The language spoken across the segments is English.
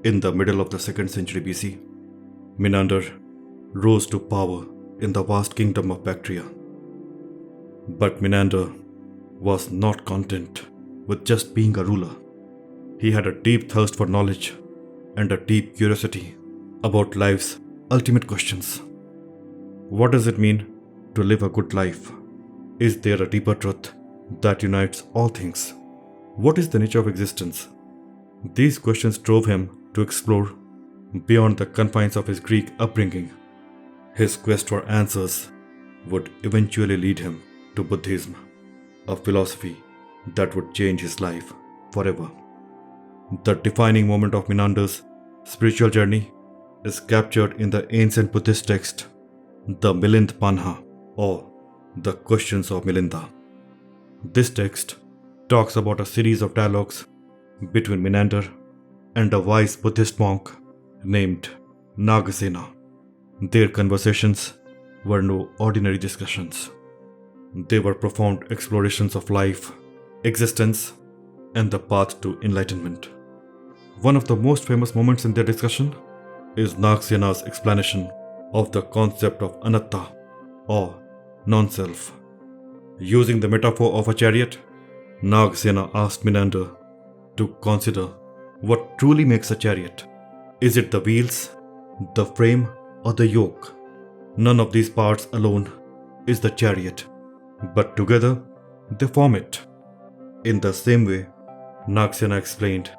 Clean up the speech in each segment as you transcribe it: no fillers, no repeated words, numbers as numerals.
In the middle of the 2nd century BC, Menander rose to power in the vast kingdom of Bactria. But Menander was not content with just being a ruler. He had a deep thirst for knowledge and a deep curiosity about life's ultimate questions. What does it mean to live a good life? Is there a deeper truth that unites all things? What is the nature of existence? These questions drove him to explore beyond the confines of his Greek upbringing. His quest for answers would eventually lead him to Buddhism, a philosophy that would change his life forever. The defining moment of Menander's spiritual journey is captured in the ancient Buddhist text, the Milinda, or the Questions of Milinda. This text talks about a series of dialogues between Menander and a wise Buddhist monk named Nagasena. Their conversations were no ordinary discussions. They were profound explorations of life, existence, and the path to enlightenment. One of the most famous moments in their discussion is Nagasena's explanation of the concept of anatta, or non-self. Using the metaphor of a chariot, Nagasena asked Menander to consider what truly makes a chariot. Is it the wheels, the frame, or the yoke? None of these parts alone is the chariot, but together they form it. In the same way, Nagasena explained,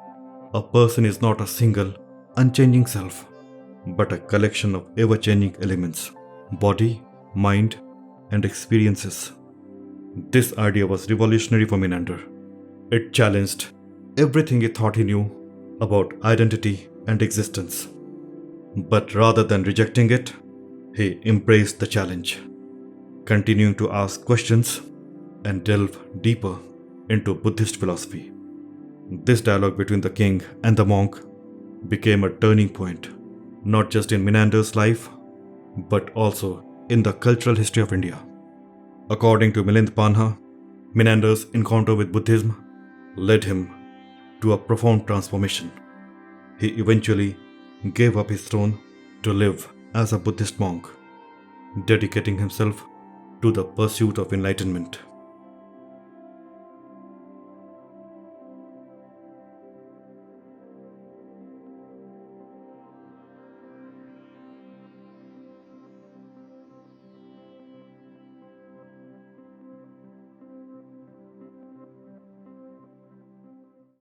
a person is not a single, unchanging self, but a collection of ever-changing elements, body, mind, and experiences. This idea was revolutionary for Menander. It challenged everything he thought he knew about identity and existence. But rather than rejecting it, he embraced the challenge, continuing to ask questions and delve deeper into Buddhist philosophy. This dialogue between the king and the monk became a turning point, not just in Menander's life, but also in the cultural history of India. According to Milinda, Menander's encounter with Buddhism led him to a profound transformation. He eventually gave up his throne to live as a Buddhist monk, dedicating himself to the pursuit of enlightenment.